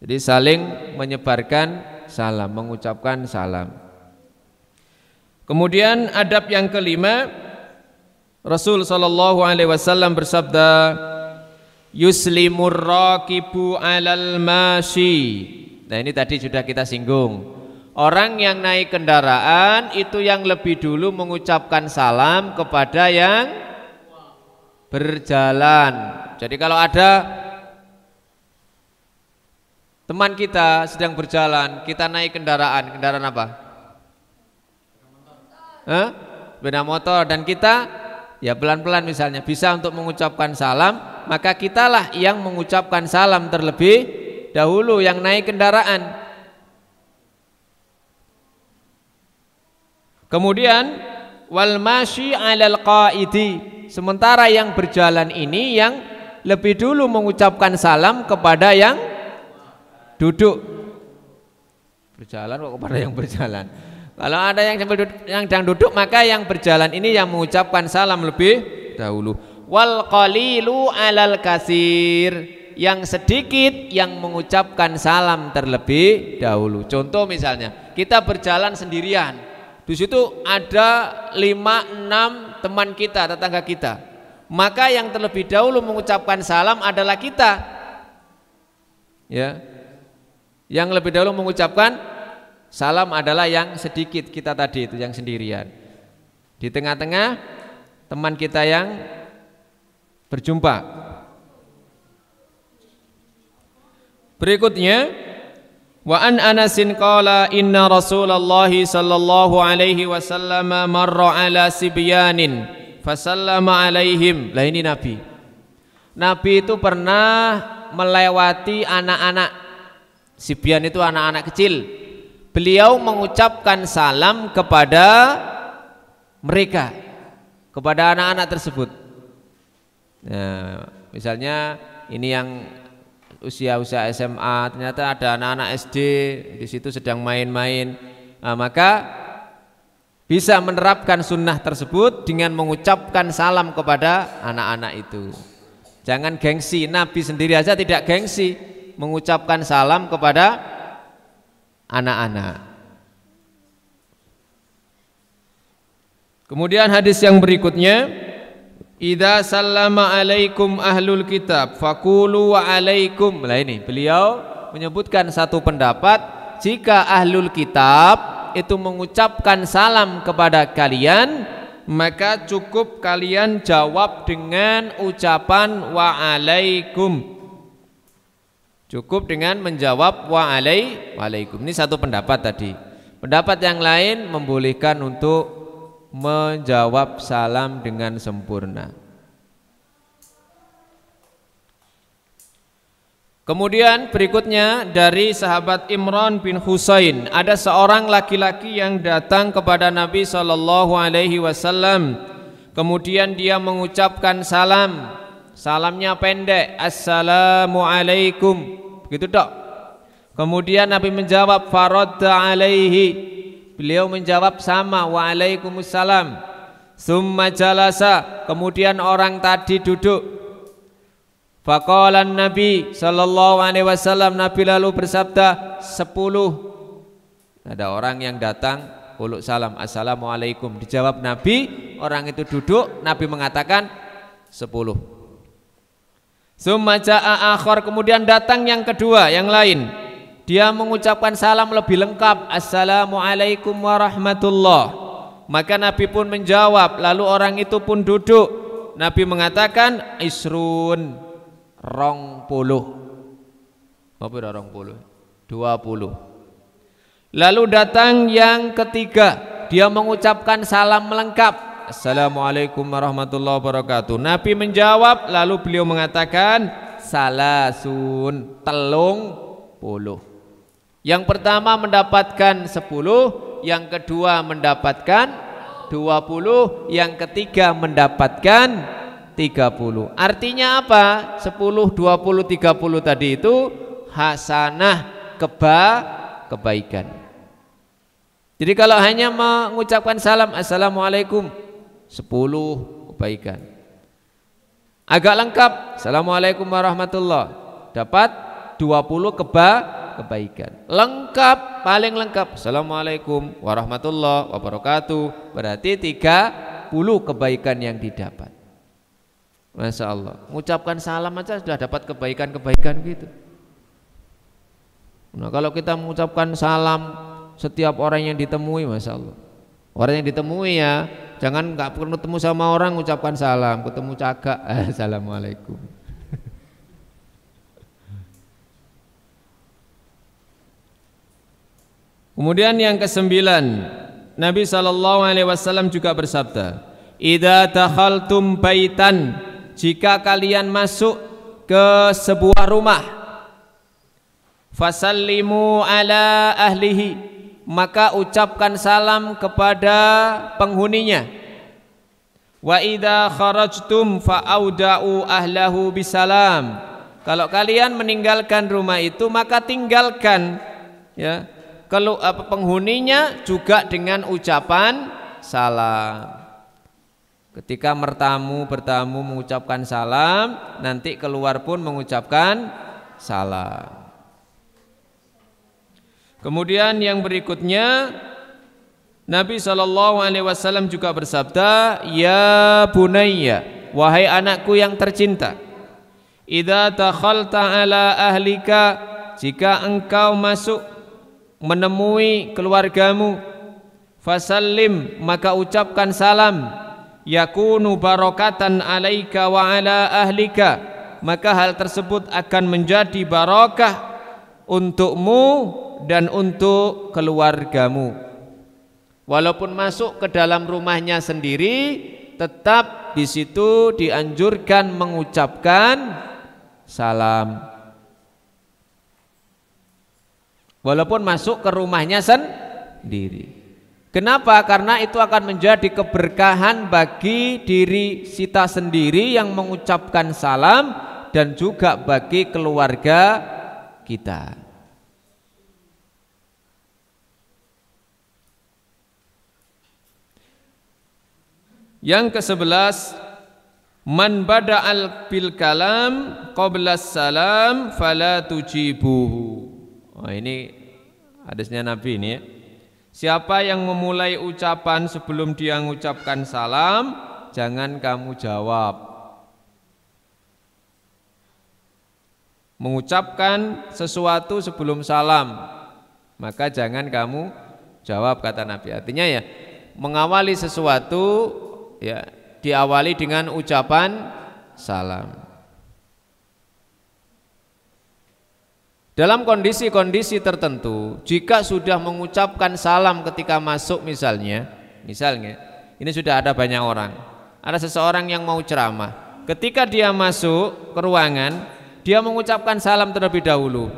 Jadi saling menyebarkan salam, mengucapkan salam. Kemudian adab yang kelima, Rasul sallallahu alaihi wasallam bersabda, yuslimur raqibu 'alal mashi. Nah, ini tadi sudah kita singgung. Orang yang naik kendaraan itu yang lebih dulu mengucapkan salam kepada yang berjalan. Jadi kalau ada teman kita sedang berjalan, kita naik kendaraan apa? Sepeda motor, dan kita ya pelan-pelan misalnya bisa untuk mengucapkan salam, maka kitalah yang mengucapkan salam terlebih dahulu yang naik kendaraan. Kemudian wal masyi 'alal qaidi, sementara yang berjalan ini yang lebih dulu mengucapkan salam kepada yang duduk. Berjalan kok kepada yang berjalan. Kalau ada yang sedang duduk, maka yang berjalan ini yang mengucapkan salam lebih dahulu. Wal qalilu 'alal katsir, yang sedikit yang mengucapkan salam terlebih dahulu. Contoh misalnya, kita berjalan sendirian. Di situ ada 5-6 teman kita, tetangga kita. Maka yang terlebih dahulu mengucapkan salam adalah kita. Ya. Yang lebih dahulu mengucapkan salam adalah yang sedikit kita tadi itu, yang sendirian. Di tengah-tengah teman kita yang berjumpa. Berikutnya, wa an Anasin qala inna Rasulullah sallallahu alaihi wasallam marra ala sibyanin fasallama alaihim. Lah ini Nabi. Nabi itu pernah melewati anak-anak. Sibyan itu anak-anak kecil. Beliau mengucapkan salam kepada mereka, kepada anak-anak tersebut. Nah, misalnya ini yang usia-usia SMA, ternyata ada anak-anak SD di situ sedang main-main, nah, maka bisa menerapkan sunnah tersebut dengan mengucapkan salam kepada anak-anak itu. Jangan gengsi, Nabi sendiri aja tidak gengsi mengucapkan salam kepada anak-anak. Kemudian hadis yang berikutnya, idza sallama alaikum ahlul kitab faqulu wa alaikum. Nah ini beliau menyebutkan satu pendapat, jika ahlul kitab itu mengucapkan salam kepada kalian, maka cukup kalian jawab dengan ucapan wa alaikum. Cukup dengan menjawab wa alaikum. Ini satu pendapat tadi. Pendapat yang lain membolehkan untuk menjawab salam dengan sempurna. Kemudian berikutnya dari sahabat Imran bin Husain, ada seorang laki-laki yang datang kepada Nabi sallallahu alaihi wasallam. Kemudian dia mengucapkan salam. Salamnya pendek, assalamu alaikum. Begitu dok. Kemudian Nabi menjawab faradda alaihi. Beliau menjawab sama, waalaikumsalam. Summa jalasa, kemudian orang tadi duduk. Faqala Nabi sallallahu alaihi wasallam, Nabi lalu bersabda 10. Ada orang yang datang uluk salam, assalamualaikum. Dijawab Nabi, orang itu duduk, Nabi mengatakan 10. Summa jaa akhar, kemudian datang yang kedua, yang lain. Dia mengucapkan salam lebih lengkap, assalamualaikum warahmatullah. Maka Nabi pun menjawab, lalu orang itu pun duduk. Nabi mengatakan isrun, 20. Apa dah 20? 20. Lalu datang yang ketiga, dia mengucapkan salam melengkap, assalamualaikum warahmatullahi wabarakatuh. Nabi menjawab, lalu beliau mengatakan salasun, 30. Yang pertama mendapatkan 10, yang kedua mendapatkan 20, yang ketiga mendapatkan 30. Artinya apa? 10, 20, 30 tadi itu hasanah, kebaikan. Jadi kalau hanya mengucapkan salam assalamualaikum, 10 kebaikan. Agak lengkap, assalamualaikum warahmatullah, dapat 20 kebaikan. Lengkap, paling lengkap, assalamualaikum warahmatullahi wabarakatuh, berarti 30 kebaikan yang didapat. Masya Allah, mengucapkan salam aja sudah dapat kebaikan-kebaikan gitu. Nah kalau kita mengucapkan salam setiap orang yang ditemui, Masya Allah, orang yang ditemui ya, jangan nggak perlu ketemu sama orang mengucapkan salam, ketemu cagak, assalamualaikum. Kemudian yang kesembilan, Nabi SAW juga bersabda, idza dakhaltum baitan, jika kalian masuk ke sebuah rumah, fasallimu ala ahlihi, maka ucapkan salam kepada penghuninya. Wa idza kharajtum fa'auda'u ahlahu bisalam, kalau kalian meninggalkan rumah itu maka tinggalkan ya kalau penghuninya juga dengan ucapan salam. Ketika bertamu mengucapkan salam, nanti keluar pun mengucapkan salam. Kemudian yang berikutnya, Nabi SAW juga bersabda, ya bunayya, wahai anakku yang tercinta, idza dakhalta ala ahlika, jika engkau masuk menemui keluargamu, fasallim, maka ucapkan salam, yakunu barakatan alaika wa ala ahlika, maka hal tersebut akan menjadi barakah untukmu dan untuk keluargamu. Walaupun masuk ke dalam rumahnya sendiri, tetap di situ dianjurkan mengucapkan salam. Walaupun masuk ke rumahnya sendiri. Kenapa? Karena itu akan menjadi keberkahan bagi diri kita sendiri yang mengucapkan salam dan juga bagi keluarga kita. Yang ke-11, man bada'al bil kalam qabla salam fala tujibuhu. Oh, ini hadisnya Nabi ini ya. Siapa yang memulai ucapan sebelum dia mengucapkan salam, jangan kamu jawab. Mengucapkan sesuatu sebelum salam, maka jangan kamu jawab, kata Nabi. Artinya ya, mengawali sesuatu ya diawali dengan ucapan salam. Dalam kondisi-kondisi tertentu, jika sudah mengucapkan salam ketika masuk misalnya ini sudah ada banyak orang, ada seseorang yang mau ceramah, ketika dia masuk ke ruangan, dia mengucapkan salam terlebih dahulu,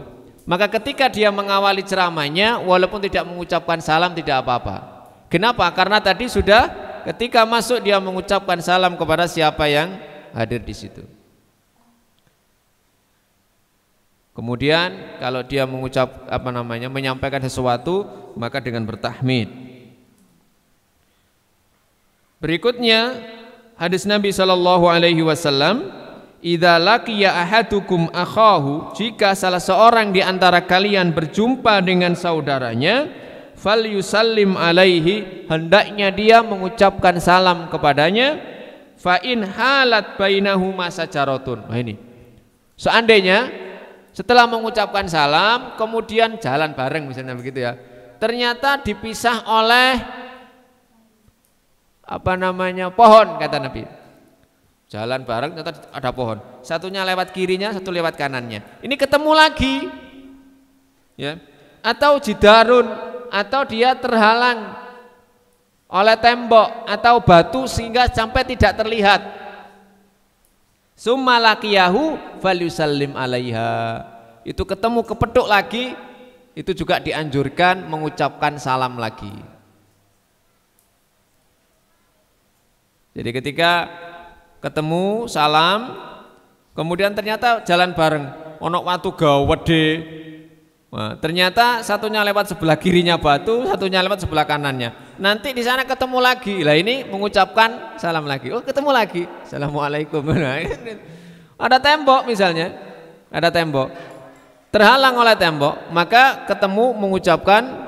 maka ketika dia mengawali ceramahnya, walaupun tidak mengucapkan salam tidak apa-apa. Kenapa? Karena tadi sudah ketika masuk dia mengucapkan salam kepada siapa yang hadir di situ. Kemudian kalau dia menyampaikan sesuatu, maka dengan bertahmid. Berikutnya hadis Nabi SAW, idza laqiya ahadukum akhahu, jika salah seorang di antara kalian berjumpa dengan saudaranya, falyusallim alaihi, hendaknya dia mengucapkan salam kepadanya, fa in halat bainahuma sajaratun. Nah ini, seandainya setelah mengucapkan salam kemudian jalan bareng misalnya begitu ya, ternyata dipisah oleh pohon, kata Nabi. Jalan bareng ternyata ada pohon, satunya lewat kirinya, satu lewat kanannya. Ini ketemu lagi ya, atau jidarun, atau dia terhalang oleh tembok atau batu sehingga sampai tidak terlihat. Summa laqiyahu falyusallim alaiha, itu ketemu kepethuk lagi, itu juga dianjurkan mengucapkan salam lagi. Jadi ketika ketemu salam, kemudian ternyata jalan bareng, ono watu gawede, nah, ternyata satunya lewat sebelah kirinya batu, satunya lewat sebelah kanannya. Nanti di sana ketemu lagi. Lah ini mengucapkan salam lagi. Oh, ketemu lagi. Assalamualaikum. Nah, ada tembok misalnya. Ada tembok. Terhalang oleh tembok, maka ketemu mengucapkan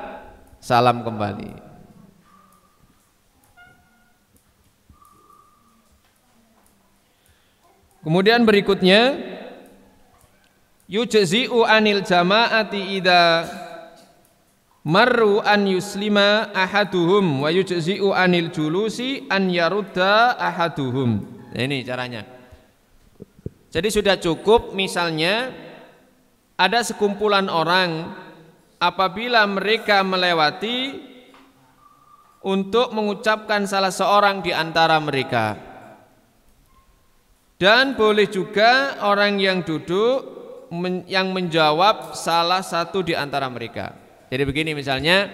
salam kembali. Kemudian berikutnya yujzi'u anil jama'ati idza marru an yuslima ahaduhum wa yujzi'u anil julusi an yarudda ahaduhum. Nah, ini caranya. Jadi sudah cukup misalnya ada sekumpulan orang apabila mereka melewati untuk mengucapkan salah seorang di antara mereka. Dan boleh juga orang yang duduk yang menjawab salah satu di antara mereka. Jadi begini misalnya,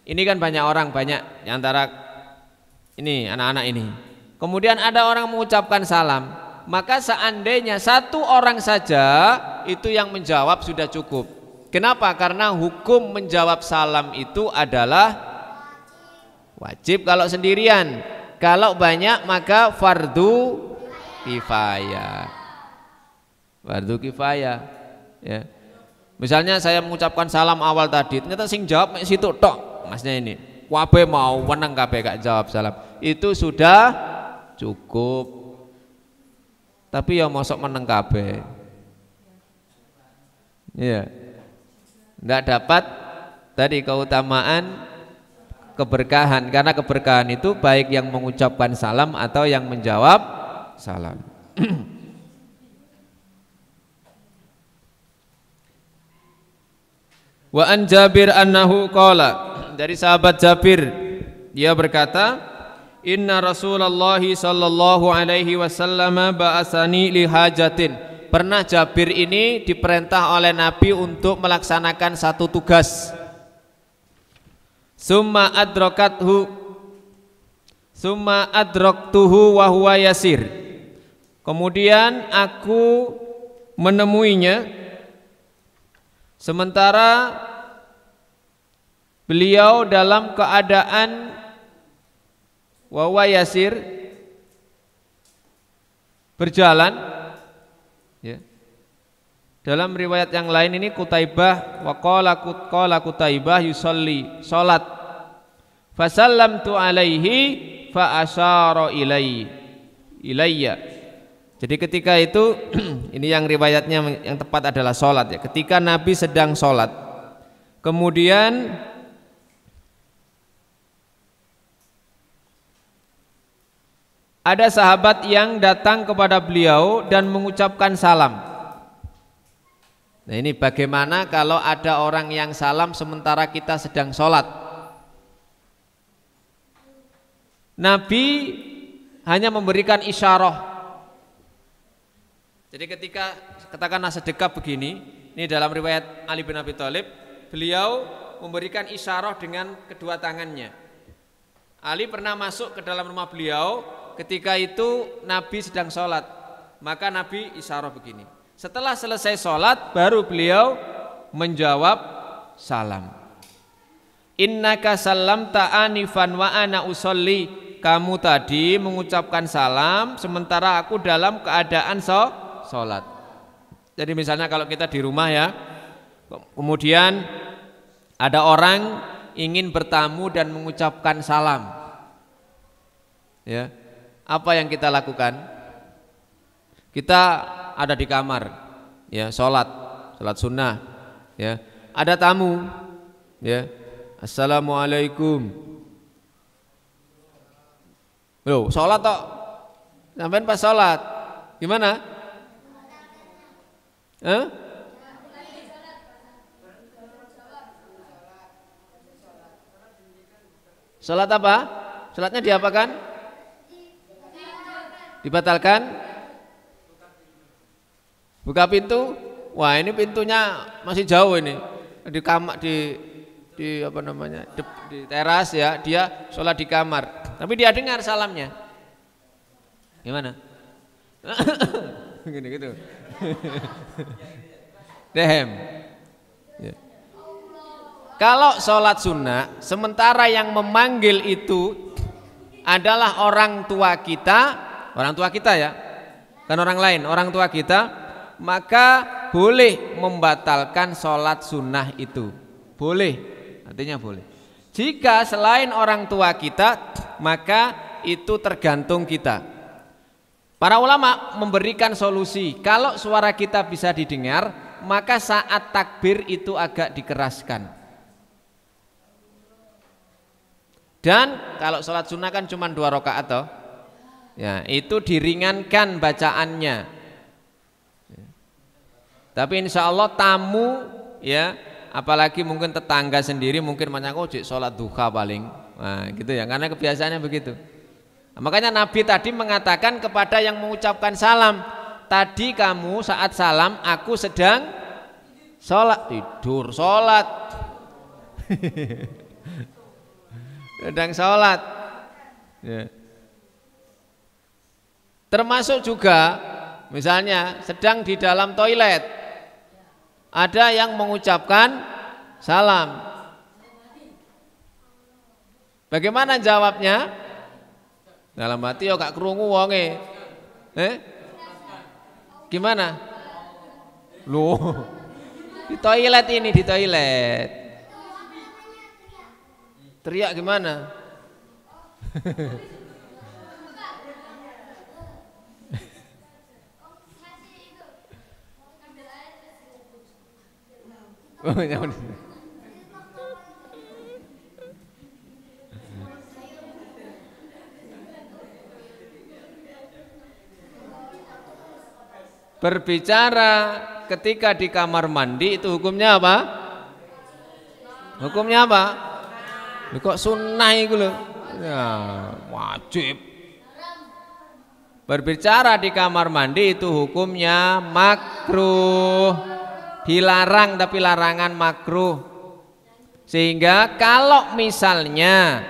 ini kan banyak orang, banyak di antara ini anak-anak ini. Kemudian ada orang mengucapkan salam, maka seandainya satu orang saja itu yang menjawab sudah cukup. Kenapa? Karena hukum menjawab salam itu adalah wajib kalau sendirian. Kalau banyak maka fardu kifayah. Fardu kifayah, ya. Misalnya saya mengucapkan salam awal tadi, ternyata sing jawab situ tok, masnya ini. Wabe mau menang kabeh gak jawab salam. Itu sudah cukup. Tapi ya mosok menang kabeh. Iya. Enggak dapat tadi keutamaan keberkahan, karena keberkahan itu baik yang mengucapkan salam atau yang menjawab salam. Wa an Jabir annahu qala, dari sahabat Jabir dia berkata, inna Rasulullah sallallahu alaihi wasallam ba'asani li hajatin. Pernah Jabir ini diperintah oleh Nabi untuk melaksanakan satu tugas. Summa adraktuhu wa huwa yasir. Kemudian aku menemuinya sementara beliau dalam keadaan wa huwa yasir, berjalan, ya. Dalam riwayat yang lain ini Qutaibah wa qala Qutaibah yusolli, salat. Fasallamtu alaihi fa asyara ilayya. Jadi ketika itu ini yang riwayatnya yang tepat adalah salat, ya. Ketika Nabi sedang salat, kemudian ada sahabat yang datang kepada beliau dan mengucapkan salam. Nah, ini bagaimana kalau ada orang yang salam sementara kita sedang sholat? Nabi hanya memberikan isyarah. Jadi ketika katakanlah sedekap begini, ini dalam riwayat Ali bin Abi Thalib, beliau memberikan isyarah dengan kedua tangannya. Ali pernah masuk ke dalam rumah beliau, ketika itu Nabi sedang sholat, maka Nabi isyarah begini. Setelah selesai sholat baru beliau menjawab salam. Innaka sallamta anifan wa ana usolli. Kamu tadi mengucapkan salam sementara aku dalam keadaan sholat. Jadi misalnya kalau kita di rumah, ya, kemudian ada orang ingin bertamu dan mengucapkan salam, ya, apa yang kita lakukan? Kita ada di kamar, ya, sholat sunnah, ya, ada tamu, ya, assalamualaikum, loh, sholat tok, sampean pas sholat, gimana? Sholat apa? Sholatnya diapakan? Dibatalkan? Buka pintu? Wah, ini pintunya masih jauh ini. Di kamar, di apa namanya? Di teras, ya. Dia sholat di kamar. Tapi dia dengar salamnya. Gimana? Gini gitu. Dehem. Ya. Kalau sholat sunnah, sementara yang memanggil itu adalah orang tua kita, ya, kan orang lain, orang tua kita, maka boleh membatalkan sholat sunnah itu, boleh, artinya boleh. Jika selain orang tua kita, maka itu tergantung kita. Para ulama memberikan solusi, kalau suara kita bisa didengar, maka saat takbir itu agak dikeraskan. Dan kalau sholat sunnah kan cuma 2 rakaat toh, ya itu diringankan bacaannya. Tapi insya Allah tamu ya, apalagi mungkin tetangga sendiri mungkin menyaku sholat duha paling, nah, gitu ya, karena kebiasaannya begitu. Nah, makanya Nabi tadi mengatakan kepada yang mengucapkan salam, tadi kamu saat salam aku sedang sholat, tidur sholat. Sedang sholat ya. Termasuk juga misalnya sedang di dalam toilet ada yang mengucapkan salam, bagaimana jawabnya? Dalam hati yo gak krungu wonge, gimana? Loh, di toilet ini, di toilet teriak gimana? Oh, ya udah. Berbicara ketika di kamar mandi itu hukumnya apa? Hukumnya apa? Kok sunnah itu loh? Ya, wajib. Berbicara di kamar mandi itu hukumnya makruh, dilarang, tapi larangan makruh. Sehingga kalau misalnya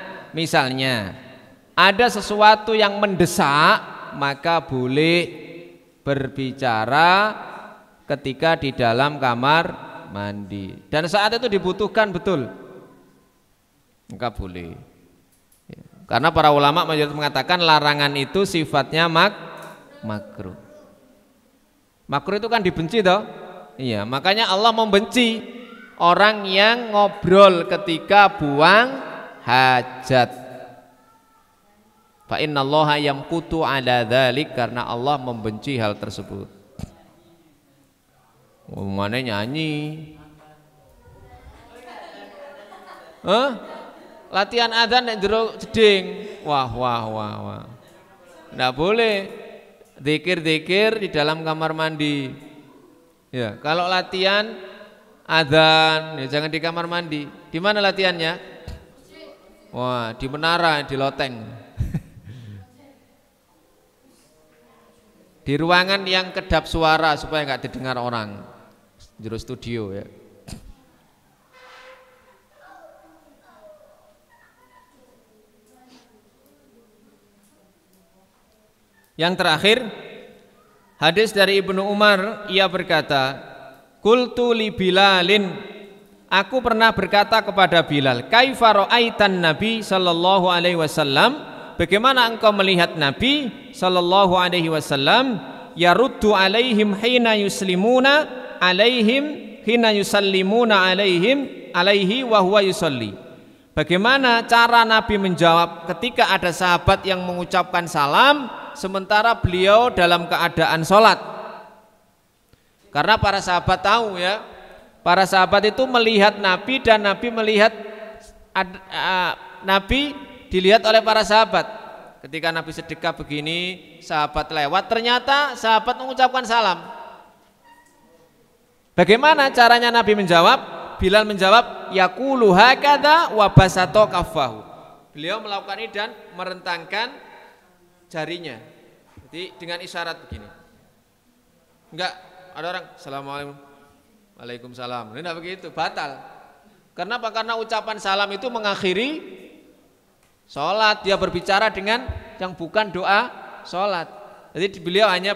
ada sesuatu yang mendesak, maka boleh berbicara ketika di dalam kamar mandi. Dan saat itu dibutuhkan betul, maka boleh. Karena para ulama mengatakan larangan itu sifatnya makruh. Makruh itu kan dibenci toh? Iya, makanya Allah membenci orang yang ngobrol ketika buang hajat. Fa innallaha yamqutu ala dzalik, karena Allah membenci hal tersebut. Mana nyanyi? Latihan adzan nek jero jeding. Wah. Nggak boleh zikir-zikir di dalam kamar mandi. Ya, kalau latihan adzan ya jangan di kamar mandi. Di mana latihannya? Wah, di menara, di loteng. Di ruangan yang kedap suara supaya nggak didengar orang. Jero studio ya. Yang terakhir, hadis dari Ibnu Umar, ia berkata, qultu li Bilalin, aku pernah berkata kepada Bilal, kaifa ra'aitan Nabi sallallahu alaihi wasallam, bagaimana engkau melihat Nabi sallallahu alaihi wasallam, yaruddu alaihim hina yuslimuna alaihim hina yusallimuna alaihim alaihi wa huwa yusalli. Bagaimana cara Nabi menjawab ketika ada sahabat yang mengucapkan salam sementara beliau dalam keadaan sholat. Karena para sahabat tahu ya, para sahabat itu melihat Nabi dan Nabi melihat Nabi dilihat oleh para sahabat. Ketika Nabi sedekah begini, sahabat lewat, ternyata sahabat mengucapkan salam. Bagaimana caranya Nabi menjawab? Bilal menjawab, yaqulu hakadha wa basato kaffahu. Beliau melakukan ini dan merentangkan jarinya. Jadi dengan isyarat begini. Enggak, ada orang assalamualaikum, waalaikumsalam. Ini enggak begitu, batal. Kenapa? Karena ucapan salam itu mengakhiri sholat. Dia berbicara dengan yang bukan doa sholat. Jadi beliau hanya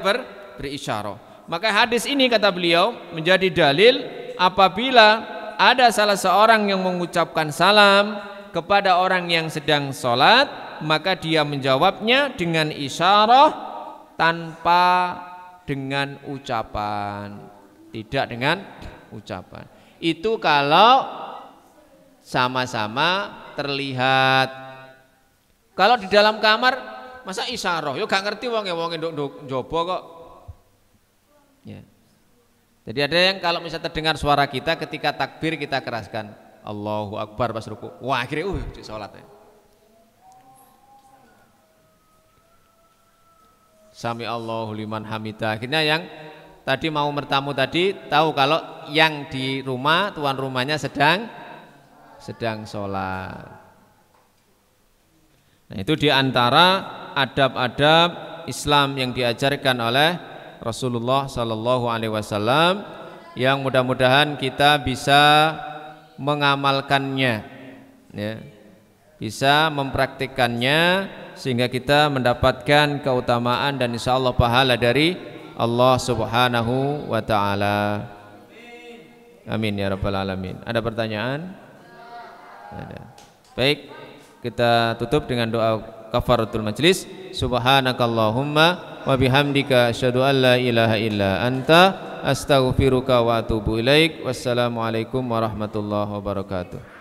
berisyarah. Maka hadis ini kata beliau menjadi dalil apabila ada salah seorang yang mengucapkan salam kepada orang yang sedang sholat, maka dia menjawabnya dengan isyarah tanpa dengan ucapan, tidak dengan ucapan. Itu kalau sama-sama terlihat. Kalau di dalam kamar masa isyarah? Yo gak ngerti wong nduk njaba kok. Ya. Jadi ada yang kalau misalnya terdengar suara kita ketika takbir kita keraskan Allahu Akbar pas ruku. Wah, akhirnya salat ya. Sami Allahu liman hamidah. Akhirnya yang tadi mau bertamu tadi tahu kalau yang di rumah tuan rumahnya sedang sholat. Nah, itu diantara adab-adab Islam yang diajarkan oleh Rasulullah Sallallahu Alaihi Wasallam yang mudah-mudahan kita bisa mengamalkannya, ya, bisa mempraktikkannya sehingga kita mendapatkan keutamaan dan insya Allah pahala dari Allah Subhanahu wa Ta'ala. Amin ya Rabbal Alamin. Ada pertanyaan? Ada. Baik, kita tutup dengan doa kafaratul majlis. Subhanakallahumma wa bihamdika asyhadu an la ilaha illa anta astaghfiruka wa atubu ilaik. Wassalamualaikum warahmatullahi wabarakatuh.